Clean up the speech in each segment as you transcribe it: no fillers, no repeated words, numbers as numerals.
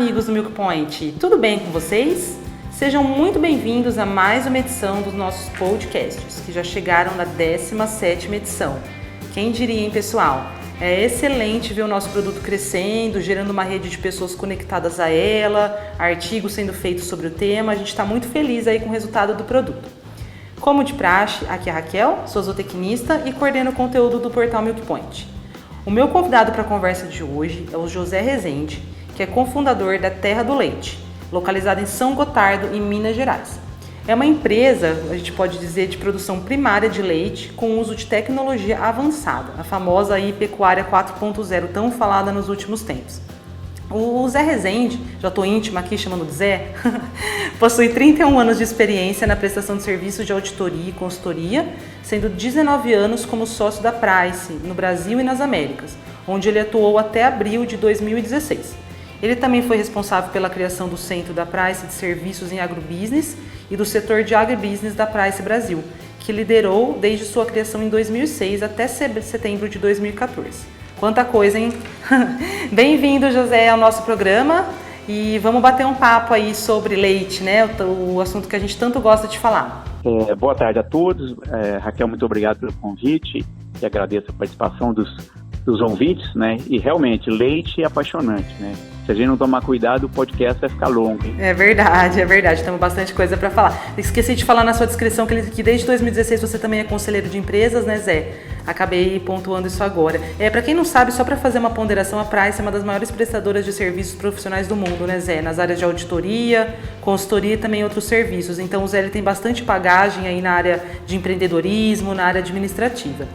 amigos do Milk Point, tudo bem com vocês? Sejam muito bem-vindos a mais uma edição dos nossos podcasts, que já chegaram na 17ª edição. Quem diria, hein, pessoal? É excelente ver o nosso produto crescendo, gerando uma rede de pessoas conectadas a ela, artigos sendo feitos sobre o tema. A gente está muito feliz aí com o resultado do produto. Como de praxe, aqui é a Raquel, sou zootecnista e coordeno o conteúdo do portal Milk Point. O meu convidado para a conversa de hoje é o José Rezende, que é cofundador da Terra do Leite, localizada em São Gotardo, em Minas Gerais. É uma empresa, a gente pode dizer, de produção primária de leite com uso de tecnologia avançada, a famosa aí pecuária 4.0, tão falada nos últimos tempos. O Zé Rezende, já estou íntima aqui chamando de Zé, possui 31 anos de experiência na prestação de serviços de auditoria e consultoria, sendo 19 anos como sócio da Price, no Brasil e nas Américas, onde ele atuou até abril de 2016. Ele também foi responsável pela criação do Centro da Price de Serviços em Agrobusiness e do setor de Agribusiness da Price Brasil, que liderou desde sua criação em 2006 até setembro de 2014. Quanta coisa, hein? Bem-vindo, José, ao nosso programa e vamos bater um papo aí sobre leite, né? O assunto que a gente tanto gosta de falar. Boa tarde a todos. Raquel, muito obrigado pelo convite e agradeço a participação dos ouvintes, né? E realmente, leite é apaixonante, né? Se a gente não tomar cuidado, o podcast vai ficar longo, hein? É verdade. Temos bastante coisa para falar. Esqueci de falar na sua descrição que desde 2016 você também é conselheiro de empresas, né, Zé? Acabei pontuando isso agora. Para quem não sabe, só para fazer uma ponderação, a Price é uma das maiores prestadoras de serviços profissionais do mundo, né, Zé? Nas áreas de auditoria, consultoria e também outros serviços. Então, o Zé ele tem bastante bagagem aí na área de empreendedorismo, na área administrativa.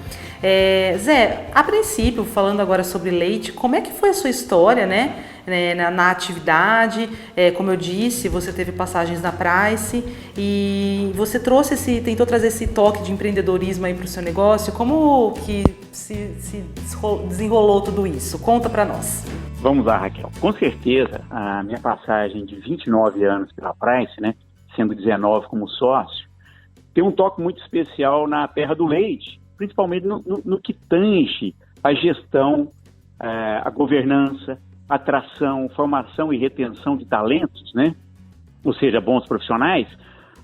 Zé, a princípio, falando agora sobre leite, como é que foi a sua história, né? Na atividade, como eu disse, você teve passagens na Price e você tentou trazer esse toque de empreendedorismo aí para o seu negócio. Como que se desenrolou tudo isso? Conta para nós. Vamos lá, Raquel. Com certeza, a minha passagem de 29 anos pela Price, né, sendo 19 como sócio, tem um toque muito especial na Terra do Leite, principalmente no que tange a gestão, a governança, atração, formação e retenção de talentos, né? Ou seja, bons profissionais,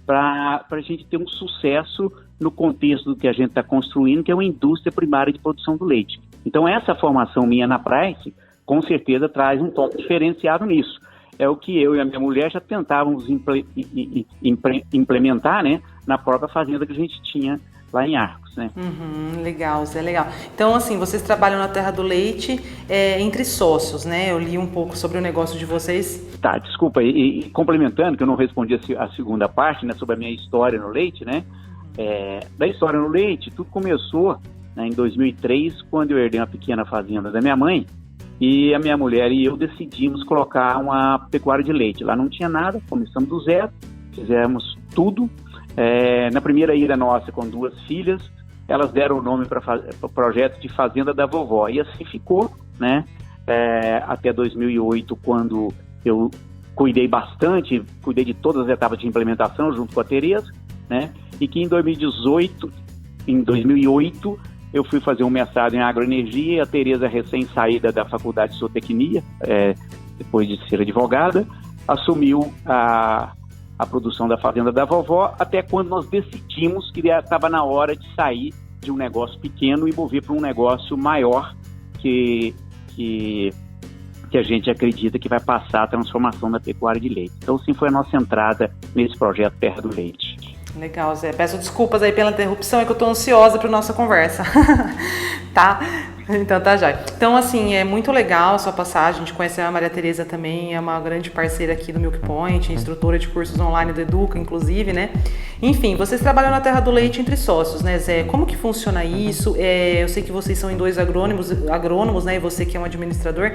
para a gente ter um sucesso no contexto do que a gente está construindo, que é uma indústria primária de produção do leite. Então, essa formação minha na Price, com certeza, traz um toque diferenciado nisso. É o que eu e a minha mulher já tentávamos implementar, né, na própria fazenda que a gente tinha lá em Arcos, né? Legal, Zé, legal. Então, assim, vocês trabalham na Terra do Leite entre sócios, né? Eu li um pouco sobre o negócio de vocês. Tá, desculpa, e complementando, que eu não respondi a segunda parte, né, sobre a minha história no leite, né? Da história no leite, tudo começou, né, em 2003, quando eu herdei uma pequena fazenda da minha mãe, e a minha mulher e eu decidimos colocar uma pecuária de leite. Lá não tinha nada, começamos do zero, fizemos tudo. Na primeira ida nossa, com 2 filhas, elas deram o nome para o projeto de Fazenda da Vovó. E assim ficou, né? Até 2008, quando eu cuidei de todas as etapas de implementação junto com a Tereza, né? E que em 2008, eu fui fazer um mestrado em agroenergia, e a Tereza, recém-saída da faculdade de zootecnia, depois de ser advogada, assumiu a produção da Fazenda da Vovó, até quando nós decidimos que estava na hora de sair de um negócio pequeno e mover para um negócio maior que a gente acredita que vai passar a transformação da pecuária de leite. Então, sim, foi a nossa entrada nesse projeto Terra do Leite. Legal, Zé. Peço desculpas aí pela interrupção, é que eu estou ansiosa para a nossa conversa. Tá? Então tá já. Então, assim, é muito legal a sua passagem. A gente conhece a Maria Tereza também, é uma grande parceira aqui do Milk Point, instrutora de cursos online do Educa, inclusive, né? Enfim, vocês trabalham na Terra do Leite entre sócios, né, Zé? Como que funciona isso? Eu sei que vocês são em 2 agrônomos, né? E você que é um administrador.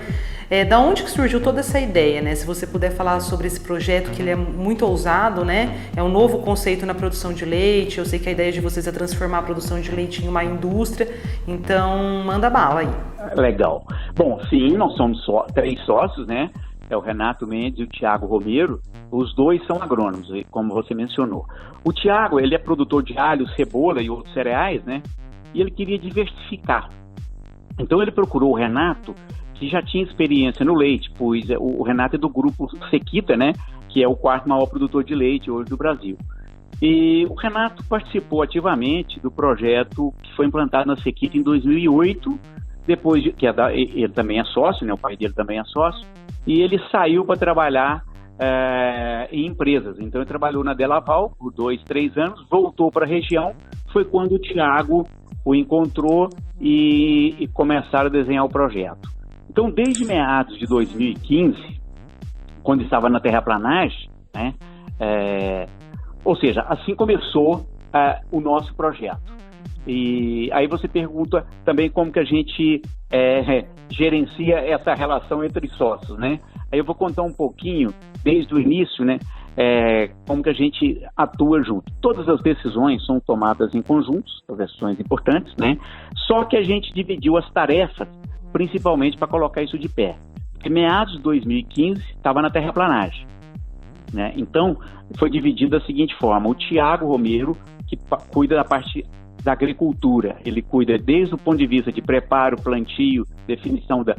Da onde que surgiu toda essa ideia, né? Se você puder falar sobre esse projeto, que ele é muito ousado, né? É um novo conceito na produção de leite. Eu sei que a ideia de vocês é transformar a produção de leite em uma indústria. Então, manda bala aí. Legal. Bom, sim, nós somos 3 sócios, né? É o Renato Mendes e o Thiago Romero. Os 2 são agrônomos, como você mencionou. O Thiago, ele é produtor de alho, cebola e outros cereais, né? E ele queria diversificar. Então ele procurou o Renato, que já tinha experiência no leite, pois o Renato é do grupo Sequita, né, que é o quarto maior produtor de leite hoje do Brasil. E o Renato participou ativamente do projeto que foi implantado na Sequita em 2008, depois ele também é sócio, né, o pai dele também é sócio, e ele saiu para trabalhar em empresas. Então ele trabalhou na Delaval por 2, 3 anos, voltou para a região, foi quando o Thiago o encontrou e começaram a desenhar o projeto. Então, desde meados de 2015, quando estava na terraplanagem, né, ou seja, assim começou o nosso projeto. E aí você pergunta também como que a gente gerencia essa relação entre sócios, né? Aí eu vou contar um pouquinho, desde o início, né, como que a gente atua junto. Todas as decisões são tomadas em conjuntos, as decisões importantes, né? Só que a gente dividiu as tarefas, principalmente para colocar isso de pé. Porque meados de 2015 estava na terraplanagem, né? Então, foi dividido da seguinte forma: o Thiago Romero, que cuida da parte da agricultura, ele cuida desde o ponto de vista de preparo, plantio, definição das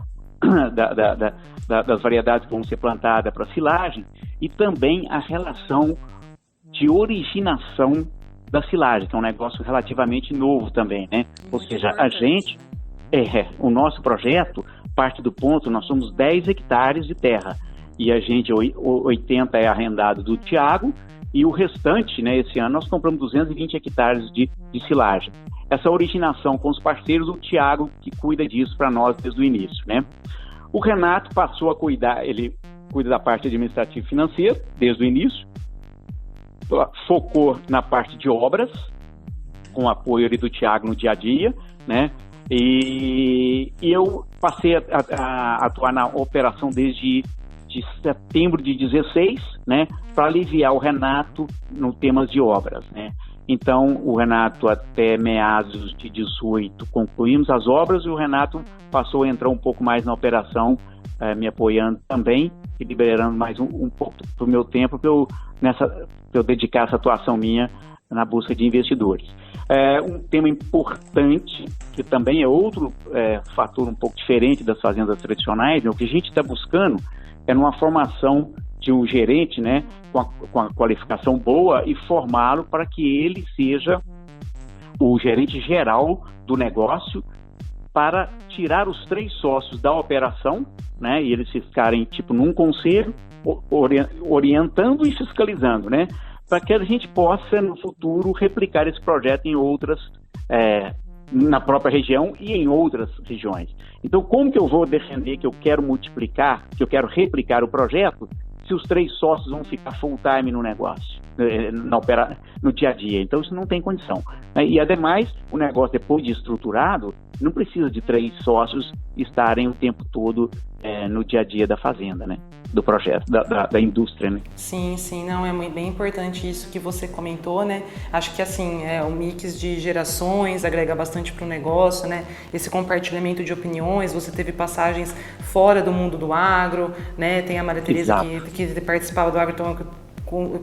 variedades que vão ser plantadas para silagem, e também a relação de originação da silagem, que é um negócio relativamente novo também, né? Ou seja, a gente, o nosso projeto parte do ponto, nós somos 10 hectares de terra, e a gente, 80 é arrendado do Thiago, e o restante, né, esse ano nós compramos 220 hectares de silagem. Essa originação com os parceiros, o Thiago que cuida disso para nós desde o início, né? O Renato passou a cuidar, ele cuida da parte administrativa e financeira desde o início, focou na parte de obras, com o apoio ali do Thiago no dia a dia, né? E eu passei a atuar na operação desde setembro de 16, né, para aliviar o Renato no temas de obras, né. Então, o Renato até meados de 18 concluímos as obras, e o Renato passou a entrar um pouco mais na operação, me apoiando também e liberando mais um pouco do meu tempo para eu dedicar essa atuação minha na busca de investidores. Um tema importante, que também é outro fator um pouco diferente das fazendas tradicionais, né, o que a gente está buscando é numa formação de um gerente, né, com a qualificação boa, e formá-lo para que ele seja o gerente geral do negócio, para tirar os 3 sócios da operação, né, e eles ficarem tipo num conselho, orientando e fiscalizando, né, para que a gente possa no futuro replicar esse projeto em outras, na própria região e em outras regiões. Então, como que eu vou defender que eu quero multiplicar, que eu quero replicar o projeto, se os 3 sócios vão ficar full time no negócio, no dia a dia? Então, isso não tem condição. E, ademais, o negócio, depois de estruturado, não precisa de 3 sócios estarem o tempo todo no dia a dia da fazenda, né? Do projeto, da indústria, né? Sim, não, é bem importante isso que você comentou, né? Acho que, assim, o mix de gerações agrega bastante para o negócio, né? Esse compartilhamento de opiniões, você teve passagens fora do mundo do agro, né? Tem a Maria Tereza que participava do agro, então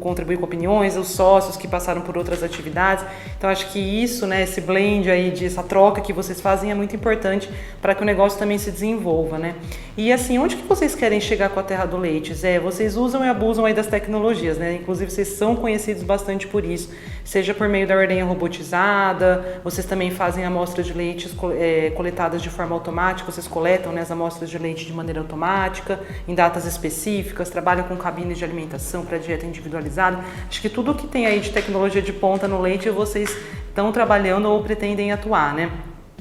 contribuir com opiniões, os sócios que passaram por outras atividades. Então, acho que isso, né, esse blend aí, essa troca que vocês fazem é muito importante para que o negócio também se desenvolva, né? E assim, onde que vocês querem chegar com a Terra do Leite? Vocês usam e abusam aí das tecnologias, né? Inclusive, vocês são conhecidos bastante por isso, seja por meio da ordenha robotizada, vocês também fazem amostras de leite coletadas de forma automática, vocês coletam, né, as amostras de leite de maneira automática, em datas específicas, trabalham com cabines de alimentação para dieta individualizada. Acho que tudo que tem aí de tecnologia de ponta no leite, vocês estão trabalhando ou pretendem atuar, né?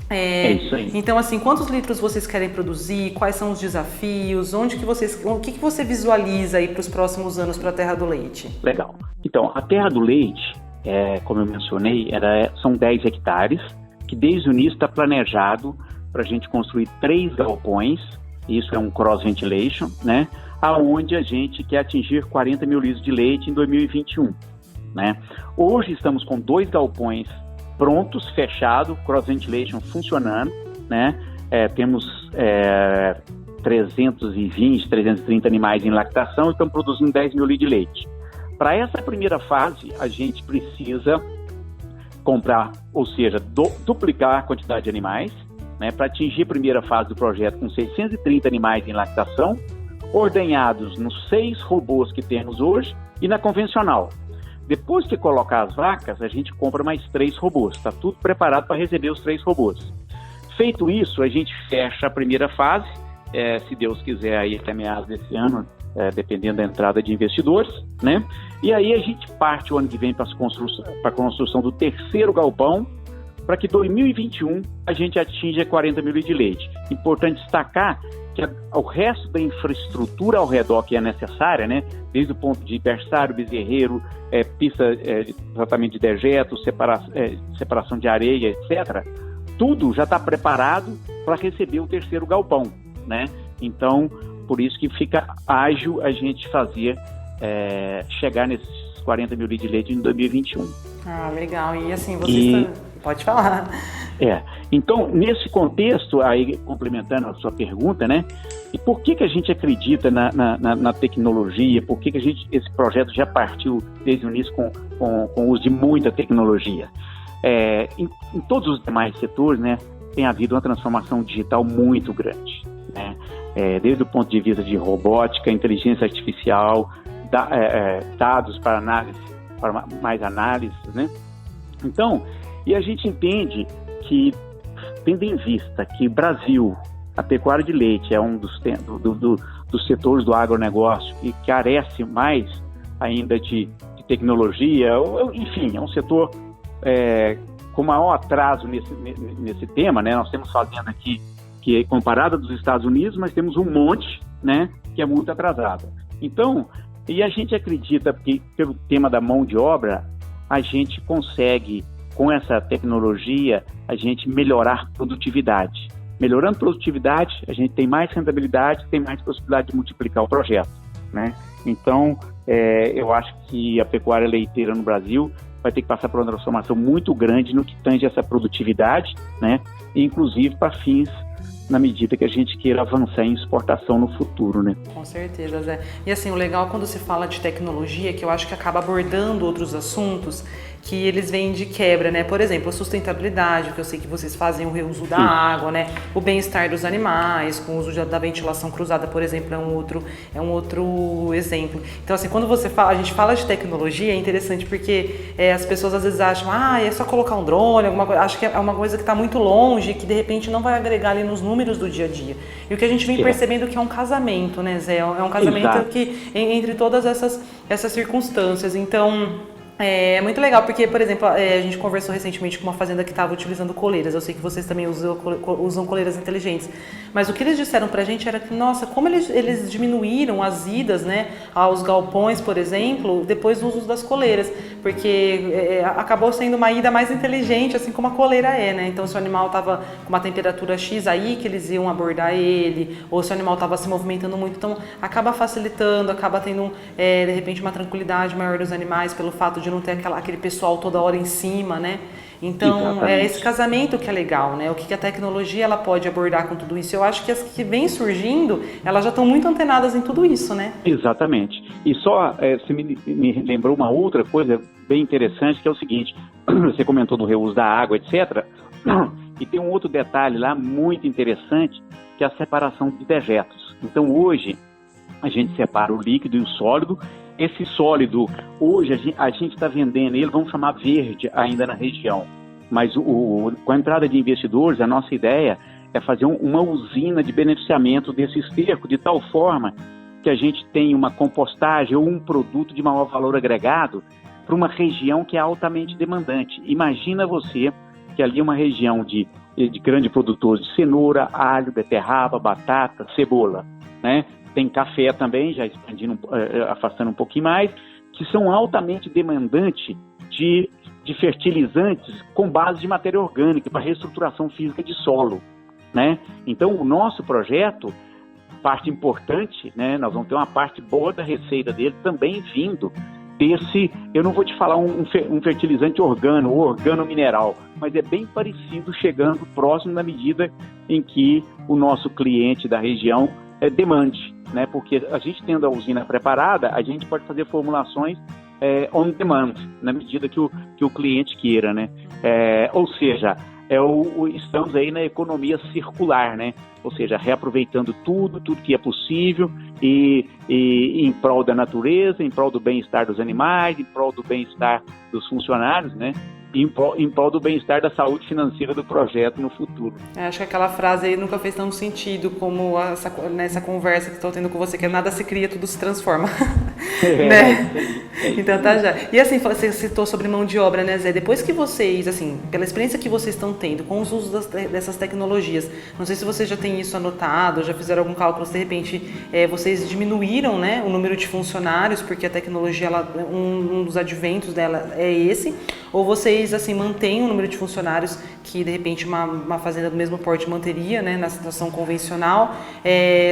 É isso aí. Então, assim, quantos litros vocês querem produzir? Quais são os desafios? O que você visualiza aí para os próximos anos para a Terra do Leite? Legal. Então, a Terra do Leite, como eu mencionei, são 10 hectares, que desde o início está planejado para a gente construir 3 galpões. Isso é um cross ventilation, né? Aonde a gente quer atingir 40 mil litros de leite em 2021, né? Hoje estamos com 2 galpões prontos, fechados, cross ventilation funcionando, né? Temos 320, 330 animais em lactação e estamos produzindo 10 mil litros de leite. Para essa primeira fase, a gente precisa comprar, ou seja, duplicar a quantidade de animais, né, para atingir a primeira fase do projeto com 630 animais em lactação, ordenhados nos 6 robôs que temos hoje e na convencional. Depois que colocar as vacas, a gente compra mais 3 robôs. Está tudo preparado para receber os 3 robôs. Feito isso, a gente fecha a primeira fase, se Deus quiser, aí até meados desse ano, dependendo da entrada de investidores, né? E aí a gente parte o ano que vem para a construção do 3º galpão, para que 2021 a gente atinja 40 mil litros de leite. Importante destacar que o resto da infraestrutura ao redor que é necessária, né, desde o ponto de berçário, bezerreiro, pista de tratamento de dejetos, separação de areia, etc., tudo já está preparado para receber o 3º galpão, né? Então, por isso que fica ágil a gente fazer, chegar nesses 40 mil litros de leite em 2021. Ah, legal. E assim, você pode falar. Então, nesse contexto, aí complementando a sua pergunta, né? E por que a gente acredita na tecnologia? Por que esse projeto já partiu desde o início com o uso de muita tecnologia? Em todos os demais setores, né, tem havido uma transformação digital muito grande, né? Desde o ponto de vista de robótica, inteligência artificial, dados para mais análises, né? Então, e a gente entende que, tendo em vista que o Brasil, a pecuária de leite é um dos setores do agronegócio que carece mais ainda de tecnologia, enfim, é um setor com maior atraso nesse tema, né? Nós temos fazenda aqui que é comparada dos Estados Unidos, mas temos um monte, né, que é muito atrasada. Então, e a gente acredita que pelo tema da mão de obra, a gente consegue, com essa tecnologia, a gente melhorar produtividade. Melhorando produtividade, a gente tem mais rentabilidade, tem mais possibilidade de multiplicar o projeto, né? Então, eu acho que a pecuária leiteira no Brasil vai ter que passar por uma transformação muito grande no que tange essa produtividade, né? Inclusive para fins na medida que a gente queira avançar em exportação no futuro, né? Com certeza, Zé. E assim, o legal quando se fala de tecnologia, que eu acho que acaba abordando outros assuntos que eles vêm de quebra, né? Por exemplo, a sustentabilidade, que eu sei que vocês fazem o reuso da água, né? O bem-estar dos animais, com o uso da ventilação cruzada, por exemplo, é um outro exemplo. Então, assim, quando a gente fala de tecnologia, é interessante porque as pessoas às vezes acham, é só colocar um drone, alguma coisa. Acho que é uma coisa que está muito longe, que de repente não vai agregar ali nos números do dia a dia. E o que a gente vem percebendo que é um casamento, né, Zé? É um casamento que entre todas essas circunstâncias. Então, é muito legal, porque, por exemplo, a gente conversou recentemente com uma fazenda que estava utilizando coleiras. Eu sei que vocês também usam coleiras inteligentes. Mas o que eles disseram pra gente era que, nossa, como eles diminuíram as idas, né, aos galpões, por exemplo, depois do uso das coleiras. Porque acabou sendo uma ida mais inteligente, assim como a coleira né? Então, se o animal estava com uma temperatura X aí, que eles iam abordar ele, ou se o animal estava se movimentando muito, então acaba facilitando, acaba tendo, de repente, uma tranquilidade maior dos animais, pelo fato de não ter aquele pessoal toda hora em cima, né? Então, esse casamento que é legal, né? O que a tecnologia ela pode abordar com tudo isso. Eu acho que as que vêm surgindo, elas já estão muito antenadas em tudo isso, né? Exatamente. E só, você me lembrou uma outra coisa bem interessante, que é o seguinte, você comentou do reuso da água, etc., e tem um outro detalhe lá muito interessante, que é a separação de dejetos. Então, hoje, a gente separa o líquido e o sólido. Esse sólido, hoje a gente está vendendo ele, vamos chamar verde ainda na região, mas com a entrada de investidores, a nossa ideia é fazer uma usina de beneficiamento desse esterco, de tal forma que a gente tenha uma compostagem ou um produto de maior valor agregado para uma região que é altamente demandante. Imagina você que ali é uma região de grandes produtores de cenoura, alho, beterraba, batata, cebola, né? Tem café também, já expandindo, afastando um pouquinho mais, que são altamente demandantes de fertilizantes com base de matéria orgânica para reestruturação física de solo, né? Então, o nosso projeto, parte importante, né? Nós vamos ter uma parte boa da receita dele também vindo desse, eu não vou te falar um fertilizante organo-mineral, mas é bem parecido, chegando próximo na medida em que o nosso cliente da região demande, né? Porque a gente tendo a usina preparada, a gente pode fazer formulações on demand, na medida que o cliente queira, né? Ou seja, estamos aí na economia circular, né? Ou seja, reaproveitando tudo que é possível e em prol da natureza, em prol do bem-estar dos animais, em prol do bem-estar dos funcionários, né? E em prol do bem-estar da saúde financeira do projeto no futuro. Acho que aquela frase aí nunca fez tanto sentido como nessa conversa que estou tendo com você, que nada se cria, tudo se transforma. Né? Então tá já. E assim, você citou sobre mão de obra, né, Zé? Depois que vocês, assim, pela experiência que vocês estão tendo com os usos dessas tecnologias, não sei se vocês já têm isso anotado, já fizeram algum cálculo, se de repente vocês diminuíram, né, o número de funcionários, porque a tecnologia, um dos adventos dela é esse, ou vocês, assim, mantêm o número de funcionários que, de repente, uma fazenda do mesmo porte manteria, né, na situação convencional,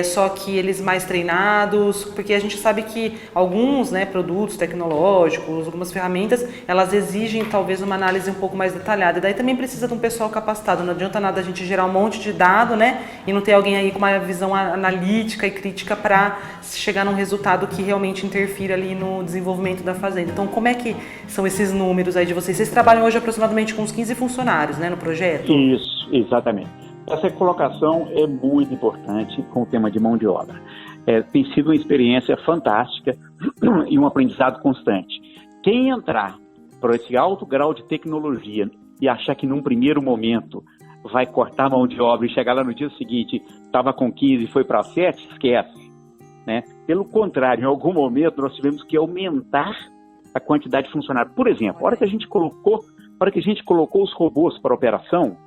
só que eles mais treinados, porque a gente sabe que alguns, né, produtos tecnológicos, algumas ferramentas, elas exigem talvez uma análise um pouco mais detalhada, e daí também precisa de um pessoal capacitado, não adianta nada a gente gerar um monte de dado, né, e não ter alguém aí com uma visão analítica e crítica para chegar num resultado que realmente interfira ali no desenvolvimento da fazenda. Então, como é que são esses números aí de vocês? Vocês trabalham hoje aproximadamente com uns 15 funcionários, né, no projeto? Isso, exatamente. Essa colocação é muito importante com o tema de mão de obra. Tem sido uma experiência fantástica e um aprendizado constante. Quem entrar para esse alto grau de tecnologia e achar que num primeiro momento vai cortar a mão de obra e chegar lá no dia seguinte, estava com 15 e foi para 7, esquece. Né? Pelo contrário, em algum momento nós tivemos que aumentar a quantidade de funcionários. Por exemplo, a hora que a gente colocou os robôs para operação,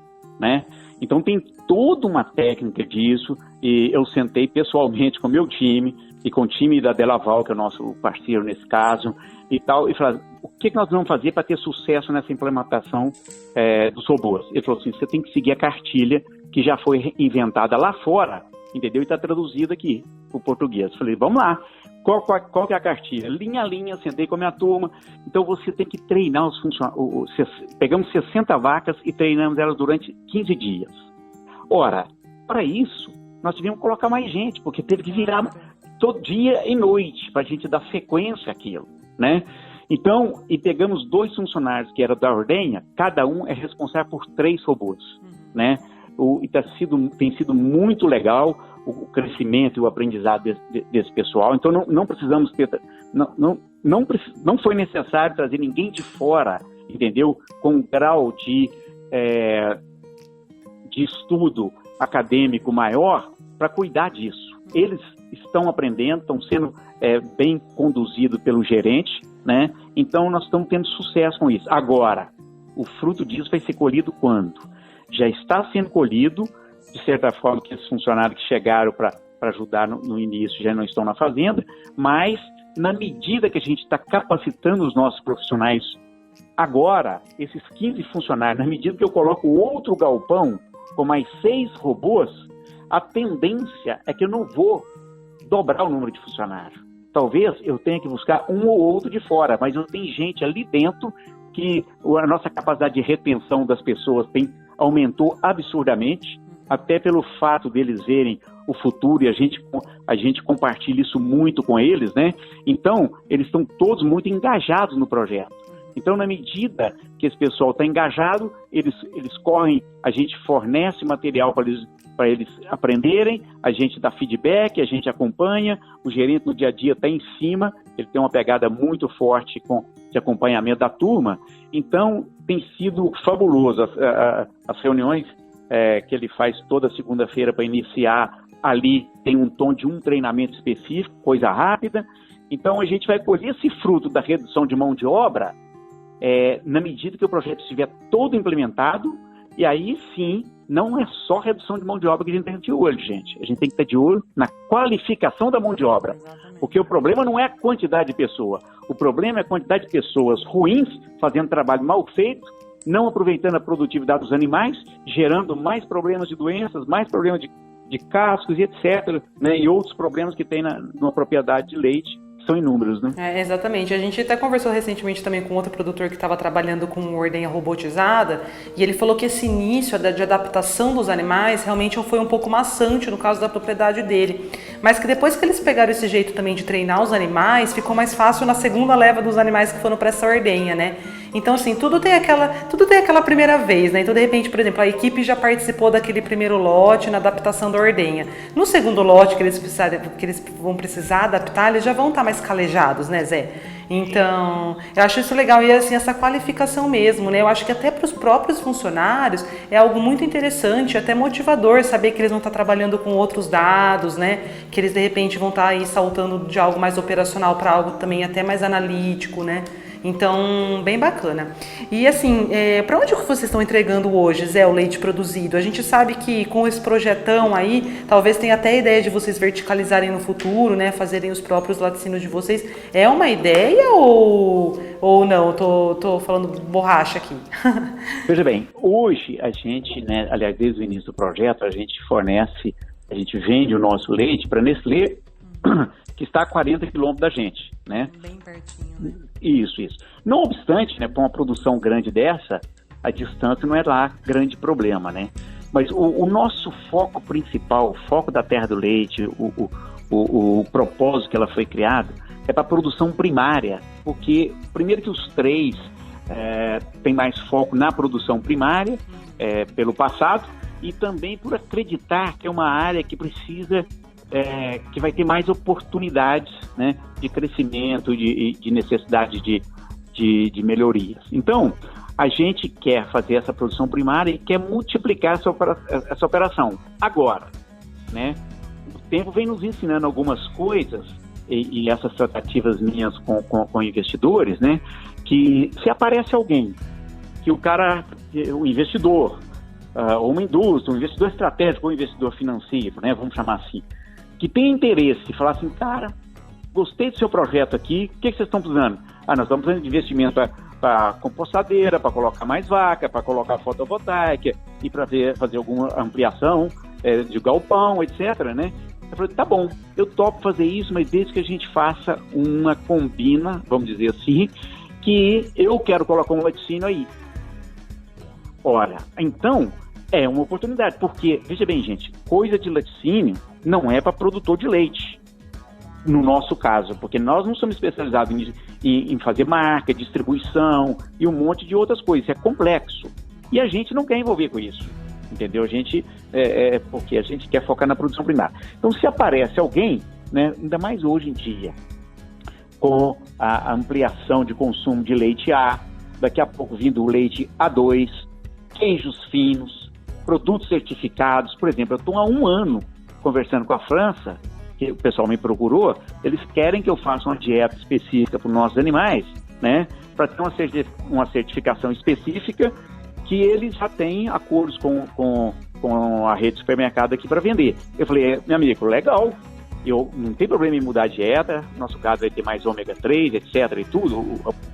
né? Então tem toda uma técnica disso, e eu sentei pessoalmente com o meu time e com o time da Delaval, que é o nosso parceiro nesse caso, e tal, e falei, o que nós vamos fazer para ter sucesso nessa implementação dos robôs? Ele falou assim, você tem que seguir a cartilha que já foi inventada lá fora, entendeu? E está traduzida aqui para o português. Eu falei, vamos lá. Qual que é a cartilha? Linha a linha, sentei com a minha turma. Então você tem que treinar os funcionários. Pegamos 60 vacas e treinamos elas durante 15 dias. Ora, para isso, nós tivemos que colocar mais gente, porque teve que virar todo dia e noite para a gente dar sequência àquilo, né? Então, e pegamos 2 funcionários que eram da ordenha, cada um é responsável por 3 robôs, né? E tem sido muito legal o crescimento e o aprendizado desse pessoal. Então não precisamos ter, não foi necessário trazer ninguém de fora, entendeu? Com um grau de estudo acadêmico maior para cuidar disso. Eles estão aprendendo, estão sendo bem conduzidos pelo gerente, né? Então nós estamos tendo sucesso com isso. Agora, o fruto disso vai ser colhido quando? Já está sendo colhido, de certa forma, que esses funcionários que chegaram para ajudar no início já não estão na fazenda, mas na medida que a gente está capacitando os nossos profissionais agora, esses 15 funcionários, na medida que eu coloco outro galpão com mais 6 robôs, a tendência é que eu não vou dobrar o número de funcionários. Talvez eu tenha que buscar um ou outro de fora, mas não tem gente ali dentro que a nossa capacidade de retenção das pessoas aumentou absurdamente, até pelo fato deles verem o futuro, e a gente compartilha isso muito com eles, né? Então, eles estão todos muito engajados no projeto. Então, na medida que esse pessoal está engajado, eles correm, a gente fornece material para eles aprenderem, a gente dá feedback, a gente acompanha, o gerente no dia a dia está em cima, ele tem uma pegada muito forte de acompanhamento da turma. Então, tem sido fabuloso as reuniões que ele faz toda segunda-feira para iniciar. Ali tem um tom de um treinamento específico, coisa rápida. Então, a gente vai colher esse fruto da redução de mão de obra na medida que o projeto estiver todo implementado, e aí sim, não é só redução de mão de obra que a gente tem que estar de olho, gente. A gente tem que estar de olho na qualificação da mão de obra. Porque o problema não é a quantidade de pessoa, o problema é a quantidade de pessoas ruins fazendo trabalho mal feito, não aproveitando a produtividade dos animais, gerando mais problemas de doenças, mais problemas de cascos e etc., né, e outros problemas que tem numa propriedade de leite, que são inúmeros, né? Exatamente. A gente até conversou recentemente também com outro produtor que estava trabalhando com ordenha robotizada, e ele falou que esse início de adaptação dos animais realmente foi um pouco maçante no caso da propriedade dele. mas que depois que eles pegaram esse jeito também de treinar os animais, ficou mais fácil na segunda leva dos animais que foram para essa ordenha, né? Então, assim, tudo tem aquela primeira vez, né? Então, de repente, por exemplo, a equipe já participou daquele primeiro lote na adaptação da ordenha. No segundo lote que eles vão precisar adaptar, eles já vão estar mais calejados, né, Zé? Então, eu acho isso legal e, assim, essa qualificação mesmo, né? Eu acho que até para os próprios funcionários é algo muito interessante, até motivador saber que eles vão estar trabalhando com outros dados, né? Que eles, de repente, vão estar aí saltando de algo mais operacional para algo também até mais analítico, né? Então, bem bacana. E assim, para onde vocês estão entregando hoje, Zé, o leite produzido? A gente sabe que com esse projetão aí, talvez tenha até a ideia de vocês verticalizarem no futuro, né? Fazerem os próprios laticínios de vocês. É uma ideia ou não? Tô falando borracha aqui. Veja bem, hoje a gente, né, aliás, desde o início do projeto, a gente vende o nosso leite para a Nestlé, que está a 40 quilômetros da gente, né? Bem pertinho, né? Isso. Não obstante, né, para uma produção grande dessa, a distância não é lá grande problema, né? Mas o nosso foco principal, o foco da Terra do Leite, o propósito que ela foi criada, é para a produção primária, porque, primeiro que os três têm mais foco na produção primária, pelo passado, e também por acreditar que é uma área que precisa... que vai ter mais oportunidades, né, de crescimento, de necessidade de melhorias. Então, a gente quer fazer essa produção primária e quer multiplicar essa operação. Agora, né, o tempo vem nos ensinando algumas coisas e essas tratativas minhas com investidores, né, que se aparece alguém, que o investidor, ou uma indústria, um investidor estratégico ou um investidor financeiro, né, vamos chamar assim, que tem interesse, falar assim, cara, gostei do seu projeto aqui, o que vocês estão precisando? Nós estamos precisando de investimento para compostadeira, para colocar mais vaca, para colocar fotovoltaica e para fazer alguma ampliação de galpão, etc, né? Eu falei, tá bom, eu topo fazer isso, mas desde que a gente faça uma combina, vamos dizer assim, que eu quero colocar um laticínio aí. Ora, então... é uma oportunidade, porque, veja bem, gente, coisa de laticínio não é para produtor de leite, no nosso caso, porque nós não somos especializados em fazer marca, distribuição e um monte de outras coisas, isso é complexo. E a gente não quer envolver com isso, entendeu? A gente, porque a gente quer focar na produção primária. Então, se aparece alguém, né, ainda mais hoje em dia, com a ampliação de consumo de leite A, daqui a pouco vindo o leite A2, queijos finos, produtos certificados. Por exemplo, eu estou há 1 ano conversando com a França, que o pessoal me procurou, eles querem que eu faça uma dieta específica para os nossos animais, né, para ter uma certificação específica que eles já têm acordos com a rede de supermercado aqui para vender. Eu falei, meu amigo, legal, eu não tem problema em mudar a dieta, no nosso caso vai ter mais ômega 3, etc, e tudo,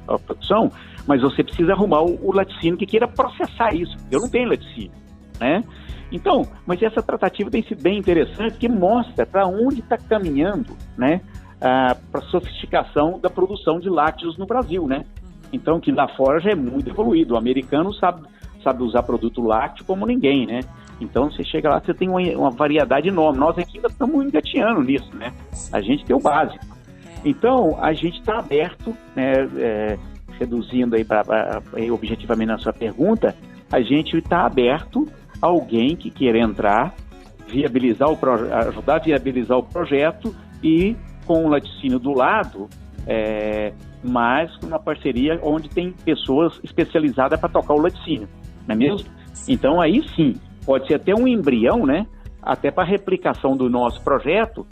a produção, mas você precisa arrumar o laticínio que queira processar isso. Eu não tenho laticínio, né? Então, mas essa tratativa tem sido bem interessante, que mostra para onde está caminhando, né, para a sofisticação da produção de lácteos no Brasil, né? Então, que lá fora já é muito evoluído. O americano sabe usar produto lácteo como ninguém, né? Então, você chega lá, você tem uma variedade enorme. Nós aqui ainda estamos engateando nisso, né? A gente tem o básico. Então, a gente está aberto, né, reduzindo aí objetivamente na sua pergunta, a gente está aberto a alguém que queira entrar, ajudar a viabilizar o projeto e com o laticínio do lado, mas com uma parceria onde tem pessoas especializadas para tocar o laticínio, não é mesmo? Então, aí sim, pode ser até um embrião, né? Até para replicação do nosso projeto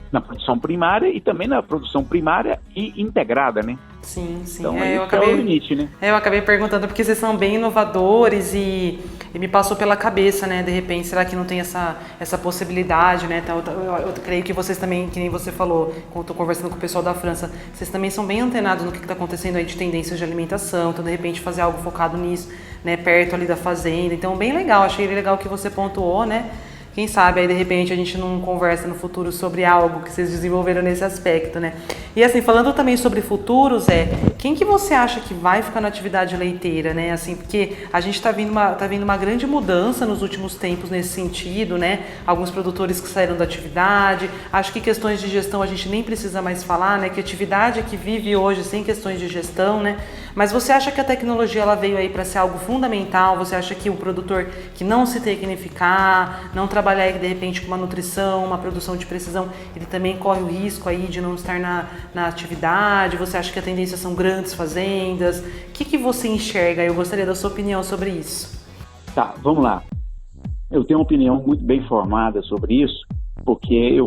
na produção primária e também na produção primária e integrada, né? Sim. Então, é o limite, né? Eu acabei perguntando porque vocês são bem inovadores e me passou pela cabeça, né? De repente, será que não tem essa possibilidade, né? Então, eu creio que vocês também, que nem você falou, quando estou conversando com o pessoal da França, vocês também são bem antenados no que está acontecendo aí de tendências de alimentação, então, de repente, fazer algo focado nisso, né? Perto ali da fazenda. Então, bem legal, achei legal que você pontuou, né? Quem sabe aí de repente a gente não conversa no futuro sobre algo que vocês desenvolveram nesse aspecto, né? E assim, falando também sobre futuros, quem que você acha que vai ficar na atividade leiteira, né? Assim, porque a gente tá vendo uma grande mudança nos últimos tempos nesse sentido, né? Alguns produtores que saíram da atividade, acho que questões de gestão a gente nem precisa mais falar, né? Que atividade é que vive hoje sem questões de gestão, né? Mas você acha que a tecnologia ela veio aí para ser algo fundamental? Você acha que o produtor que não se tecnificar, não trabalhar aí, de repente com uma nutrição, uma produção de precisão, ele também corre o risco aí de não estar na atividade? Você acha que a tendência são grandes fazendas? O que você enxerga? Eu gostaria da sua opinião sobre isso. Tá, vamos lá. Eu tenho uma opinião muito bem formada sobre isso, porque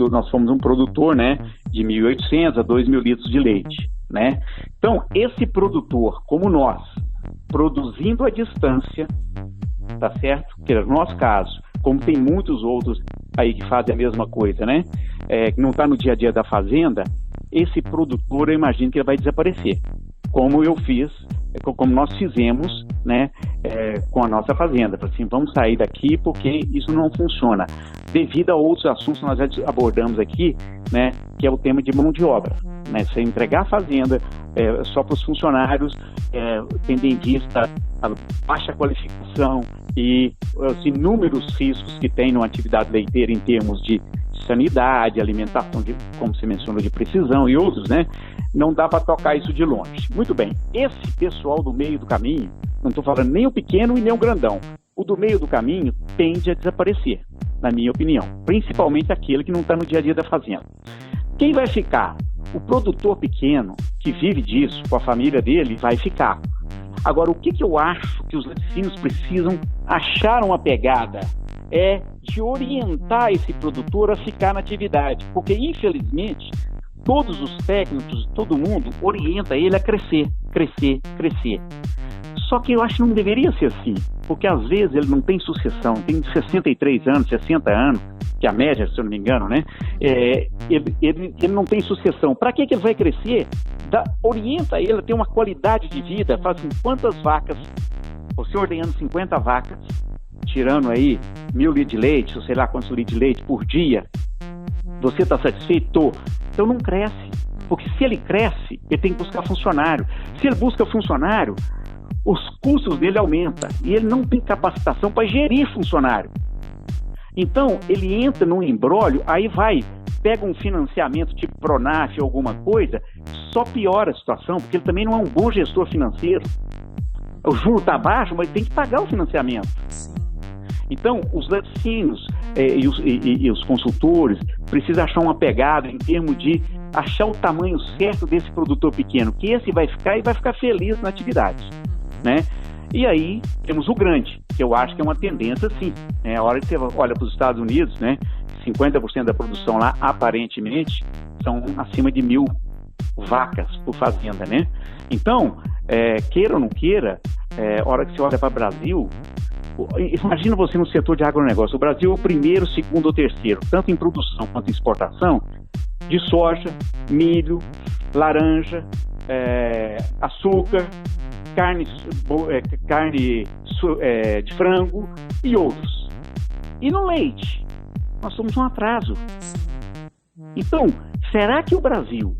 nós fomos um produtor, né, de 1.800 a 2.000 litros de leite, né? Então, esse produtor, como nós, produzindo à distância, tá certo? Que no nosso caso, como tem muitos outros aí que fazem a mesma coisa, né? Que não está no dia a dia da fazenda, esse produtor, eu imagino que ele vai desaparecer. Como nós fizemos, né, com a nossa fazenda. Assim, vamos sair daqui porque isso não funciona. Devido a outros assuntos que nós já abordamos aqui, né, que é o tema de mão de obra. Né, você entregar a fazenda só para os funcionários, tendo em vista a baixa qualificação e os inúmeros riscos que tem numa atividade leiteira em termos de sanidade, alimentação, como você mencionou, de precisão e outros, né? Não dá para tocar isso de longe. Muito bem, esse pessoal do meio do caminho, não estou falando nem o pequeno e nem o grandão, o do meio do caminho tende a desaparecer, na minha opinião, principalmente aquele que não está no dia a dia da fazenda. Quem vai ficar? O produtor pequeno, que vive disso, com a família dele, vai ficar. Agora, o que eu acho que os laticínios precisam achar uma pegada é de orientar esse produtor a ficar na atividade, porque infelizmente todos os técnicos, todo mundo orienta ele a crescer. Só que eu acho que não deveria ser assim, porque às vezes ele não tem sucessão, tem 63 anos, 60 anos, que é a média, se eu não me engano, né? Ele não tem sucessão. Para que ele vai crescer? Orienta ele a ter uma qualidade de vida, fala assim, quantas vacas, você ordenando 50 vacas, tirando aí 1.000 litros de leite, ou sei lá quantos litros de leite por dia, você está satisfeito? Então não cresce, porque se ele cresce, ele tem que buscar funcionário. Se ele busca funcionário, os custos dele aumentam e ele não tem capacitação para gerir funcionário. Então ele entra num imbróglio, aí pega um financiamento tipo Pronaf ou alguma coisa, só piora a situação, porque ele também não é um bom gestor financeiro. O juro está baixo, mas ele tem que pagar o financiamento. Então, os laticínios e os consultores precisam achar uma pegada em termos de achar o tamanho certo desse produtor pequeno, que esse vai ficar e vai ficar feliz na atividade, né? E aí temos o grande, que eu acho que é uma tendência sim, né? A hora que você olha para os Estados Unidos, né, 50% da produção lá, aparentemente, são acima de 1.000 vacas por fazenda, né? Então, queira ou não queira, a hora que você olha para o Brasil, imagina você no setor de agronegócio, o Brasil é o primeiro, segundo ou terceiro, tanto em produção quanto em exportação, de soja, milho, laranja, açúcar, carne de frango e outros. E no leite, nós somos um atraso. Então, será que o Brasil,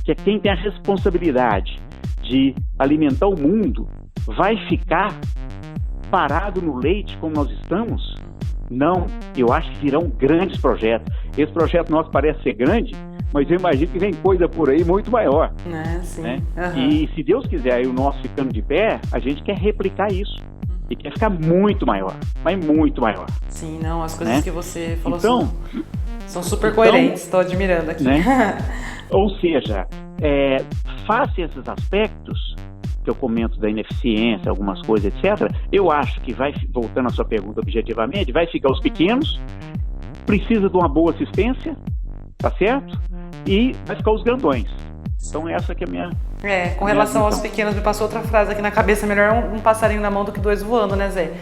que é quem tem a responsabilidade de alimentar o mundo, vai ficar parado no leite como nós estamos? Não, eu acho que virão grandes projetos. Esse projeto nosso parece ser grande, mas eu imagino que vem coisa por aí muito maior. Sim. Né? Uhum. E se Deus quiser, aí o nosso ficando de pé, a gente quer replicar isso. E quer ficar muito maior, mas muito maior. Sim, não, as coisas, né, que você falou então, são super coerentes, estou admirando aqui. Né? Ou seja, face a esses aspectos que eu comento da ineficiência, algumas coisas, etc., eu acho que vai, voltando à sua pergunta objetivamente, vai ficar os pequenos, precisa de uma boa assistência, tá certo? E vai ficar os grandões. Então essa que é a minha Com relação aos pequenos, me passou outra frase aqui na cabeça: melhor um passarinho na mão do que 2 voando, né, Zé?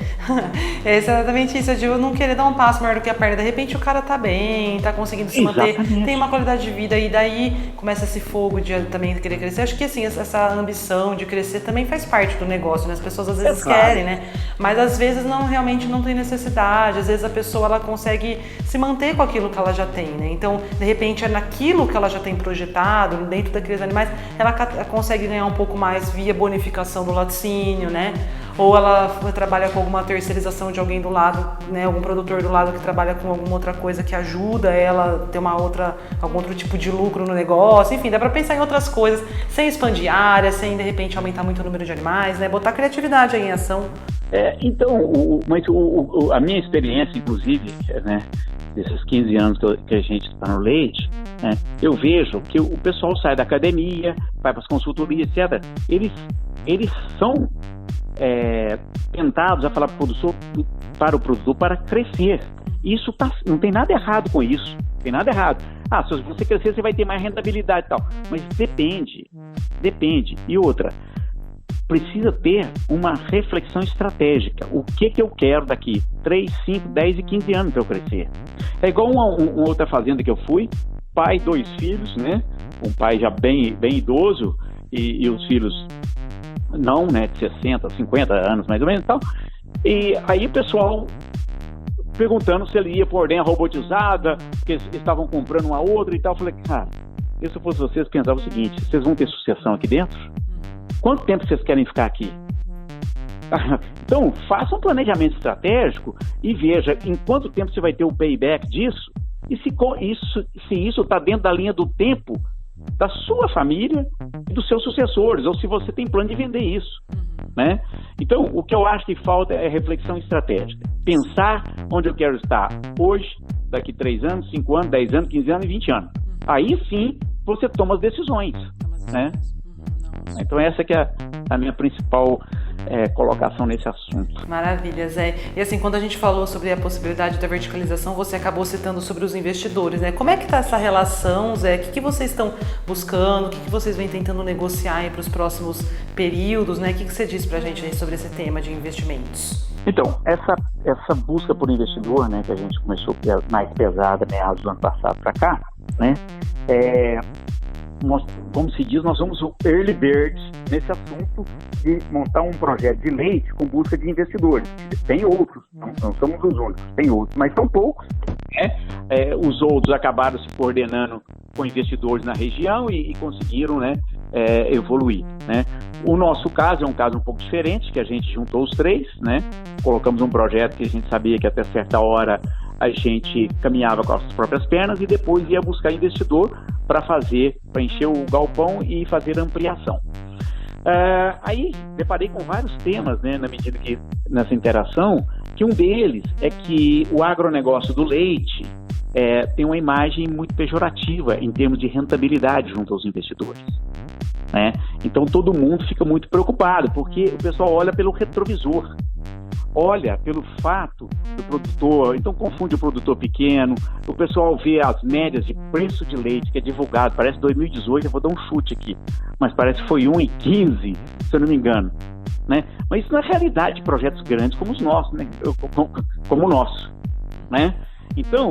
É exatamente isso, de eu não querer dar um passo maior do que a perna. De repente o cara tá bem, tá conseguindo se manter, tem uma qualidade de vida, e daí começa esse fogo de também querer crescer. Acho que assim, essa ambição de crescer também faz parte do negócio, né? As pessoas às vezes querem, né? Mas às vezes realmente não tem necessidade. Às vezes a pessoa ela consegue se manter com aquilo que ela já tem, né? Então, de repente, é naquilo que ela já tem projetado, dentro daqueles animais, ela consegue ganhar um pouco mais via bonificação do laticínio, né? Ou ela trabalha com alguma terceirização de alguém do lado, né? Algum produtor do lado que trabalha com alguma outra coisa que ajuda ela a ter algum outro tipo de lucro no negócio. Enfim, dá pra pensar em outras coisas, sem expandir área, sem de repente aumentar muito o número de animais, né? Botar criatividade aí em ação. A minha experiência, inclusive, né, desses 15 anos que a gente está no leite, né, eu vejo que o pessoal sai da academia, vai para as consultorias, etc. Eles são tentados a falar para o produtor para crescer. Isso não tem nada errado com isso, não tem nada errado. Se você crescer, você vai ter mais rentabilidade e tal. Mas depende. E outra, precisa ter uma reflexão estratégica. O que eu quero daqui 3, 5, 10 e 15 anos para eu crescer? É igual uma outra fazenda que eu fui, pai, 2 filhos, né? Um pai já bem idoso e os filhos não, né, de 60, 50 anos mais ou menos e tal. E aí o pessoal perguntando se ele ia por ordenha robotizada, porque eles estavam comprando uma outra e tal. Eu falei, cara, se eu fosse vocês, pensava o seguinte: vocês vão ter sucessão aqui dentro? Quanto tempo vocês querem ficar aqui? Então, faça um planejamento estratégico e veja em quanto tempo você vai ter o payback disso e se isso está dentro da linha do tempo da sua família e dos seus sucessores, ou se você tem plano de vender isso, né? Então, o que eu acho que falta é reflexão estratégica. Pensar onde eu quero estar hoje, daqui 3 anos, 5 anos, 10 anos, 15 anos e 20 anos. Aí sim, você toma as decisões, né? Então essa que é a minha principal colocação nesse assunto. Maravilha, Zé. E assim, quando a gente falou sobre a possibilidade da verticalização, você acabou citando sobre os investidores, né? Como é que está essa relação, Zé? O que vocês estão buscando? O que vocês vêm tentando negociar para os próximos períodos, né? O que você diz para a gente aí sobre esse tema de investimentos? Então, essa busca por investidor, né, que a gente começou mais pesada meados do ano passado para cá, né? Nós, como se diz, nós somos o early birds nesse assunto de montar um projeto de leite com busca de investidores. Tem outros, não somos os únicos, tem outros, mas são poucos, né? Os outros acabaram se coordenando com investidores na região e conseguiram, né, evoluir, né? O nosso caso é um caso um pouco diferente, que a gente juntou os 3, né? Colocamos um projeto que a gente sabia que até certa hora a gente caminhava com as próprias pernas e depois ia buscar investidor para encher o galpão e fazer ampliação. Aí deparei com vários temas, né, na medida que nessa interação, que um deles é que o agronegócio do leite tem uma imagem muito pejorativa em termos de rentabilidade junto aos investidores, né? Então todo mundo fica muito preocupado, porque o pessoal olha pelo retrovisor, olha pelo fato do produtor, então confunde o produtor pequeno, o pessoal vê as médias de preço de leite que é divulgado, parece 2018, eu vou dar um chute aqui, mas parece que foi 1,15, se eu não me engano, né? Mas isso não é realidade de projetos grandes como os nossos, né? Como o nosso, né? Então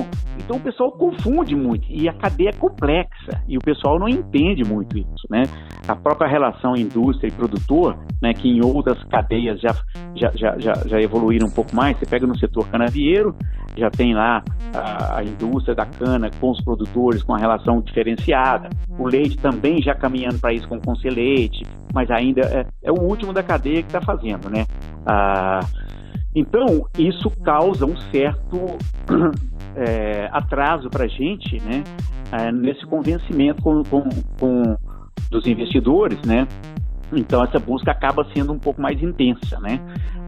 o pessoal confunde muito e a cadeia é complexa e o pessoal não entende muito isso, né? A própria relação indústria e produtor, né, que em outras cadeias já evoluíram um pouco mais. Você pega no setor canavieiro, já tem lá a indústria da cana com os produtores com a relação diferenciada. O leite também já caminhando para isso com o Conselheite, mas ainda é o último da cadeia que está fazendo, né? Então, isso causa um certo atraso para a gente, né, nesse convencimento com dos investidores, né? Então, essa busca acaba sendo um pouco mais intensa, né?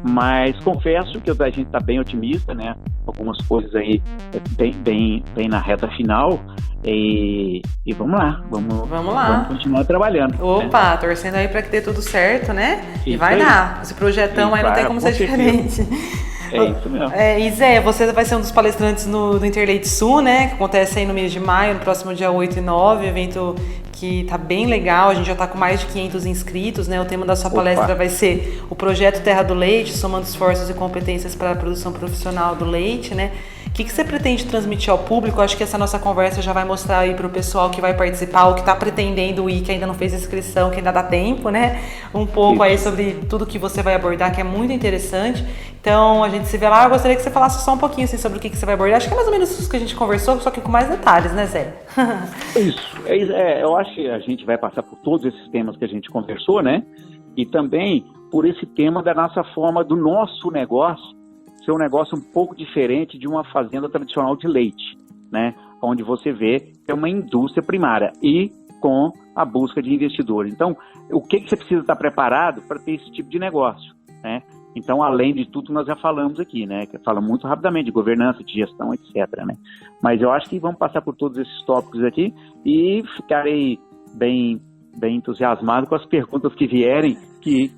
Mas confesso que a gente está bem otimista, né? Algumas coisas aí bem na reta final. E vamos lá, vamos continuar trabalhando. Opa, né? Torcendo aí para que dê tudo certo, né? E vai dar. Esse projetão aí não tem como ser diferente. É isso mesmo. E Zé, você vai ser um dos palestrantes no Interleite Sul, né? Que acontece aí no mês de maio, no próximo dia 8 e 9, evento que tá bem legal, a gente já tá com mais de 500 inscritos, né? O tema da sua palestra vai ser o projeto Terra do Leite, somando esforços e competências para a produção profissional do leite, né? O que você pretende transmitir ao público? Acho que essa nossa conversa já vai mostrar aí para o pessoal que vai participar, ou que está pretendendo ir, que ainda não fez inscrição, que ainda dá tempo, né? Um pouco aí sobre tudo que você vai abordar, que é muito interessante. Então, a gente se vê lá. Eu gostaria que você falasse só um pouquinho assim, sobre o que você vai abordar. Acho que é mais ou menos isso que a gente conversou, só que com mais detalhes, né, Zé? Isso. Eu acho que a gente vai passar por todos esses temas que a gente conversou, né? E também por esse tema da nossa forma, do nosso negócio, ser um negócio um pouco diferente de uma fazenda tradicional de leite, né? Onde você vê que é uma indústria primária e com a busca de investidores. Então, o que você precisa estar preparado para ter esse tipo de negócio, né? Então, além de tudo, nós já falamos aqui, né? Que fala muito rapidamente de governança, de gestão, etc, né? Mas eu acho que vamos passar por todos esses tópicos aqui e ficarei bem entusiasmado com as perguntas que vierem, que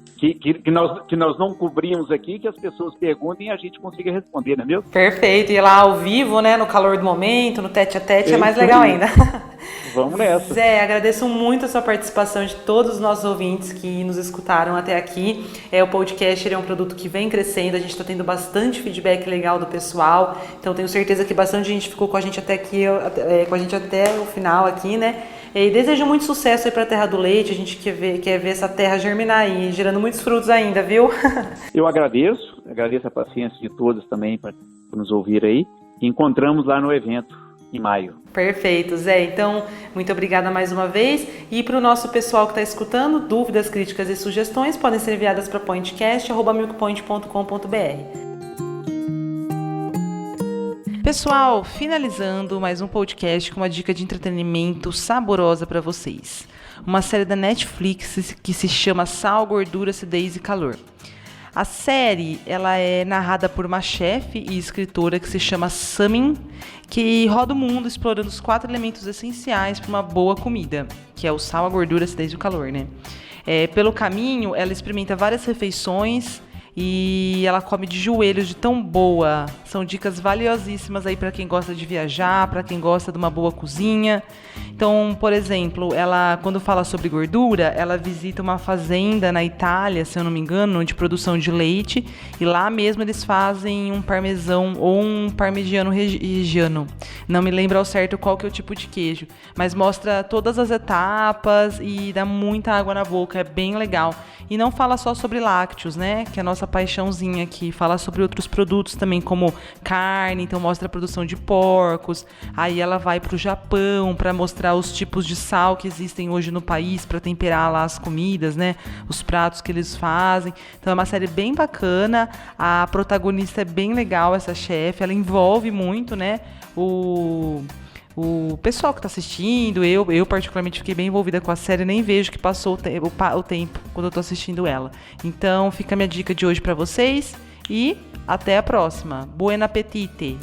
nós não cobrimos aqui, que as pessoas perguntem e a gente consiga responder, não é mesmo? Perfeito, e lá ao vivo, né, no calor do momento, no tete-a-tete, é mais legal ainda. Vamos nessa. Zé, agradeço muito a sua participação, de todos os nossos ouvintes que nos escutaram até aqui. O podcast é um produto que vem crescendo, a gente está tendo bastante feedback legal do pessoal, então tenho certeza que bastante gente ficou com a gente até aqui, com a gente até o final aqui, né? E desejo muito sucesso aí para a Terra do Leite, a gente quer ver essa terra germinar aí, gerando muitos frutos ainda, viu? Eu agradeço a paciência de todos também para nos ouvir aí, e encontramos lá no evento em maio. Perfeito, Zé. Então, muito obrigada mais uma vez. E para o nosso pessoal que está escutando, dúvidas, críticas e sugestões podem ser enviadas para pointcast@milkpoint.com.br. Pessoal, finalizando mais um podcast com uma dica de entretenimento saborosa para vocês. Uma série da Netflix que se chama Sal, Gordura, Acidez e Calor. A série, ela é narrada por uma chefe e escritora que se chama Samin, que roda o mundo explorando os 4 elementos essenciais para uma boa comida, que é o sal, a gordura, a acidez e o calor, né? Pelo caminho, ela experimenta várias refeições e ela come de joelhos de tão boa. São dicas valiosíssimas aí para quem gosta de viajar, para quem gosta de uma boa cozinha. Então, por exemplo, ela, quando fala sobre gordura, ela visita uma fazenda na Itália, se eu não me engano, de produção de leite, e lá mesmo eles fazem um parmesão ou um parmigiano reggiano. Não me lembro ao certo qual que é o tipo de queijo, mas mostra todas as etapas e dá muita água na boca, é bem legal. E não fala só sobre lácteos, né, que é a nossa paixãozinha aqui, fala sobre outros produtos também, como carne, então mostra a produção de porcos. Aí ela vai para o Japão para mostrar os tipos de sal que existem hoje no país para temperar lá as comidas, né? Os pratos que eles fazem. Então é uma série bem bacana. A protagonista é bem legal, essa chefe. Ela envolve muito, né? O pessoal que está assistindo. Eu particularmente fiquei bem envolvida com a série. Nem vejo que passou o tempo quando eu estou assistindo ela. Então fica a minha dica de hoje para vocês. E até a próxima. Buen apetite!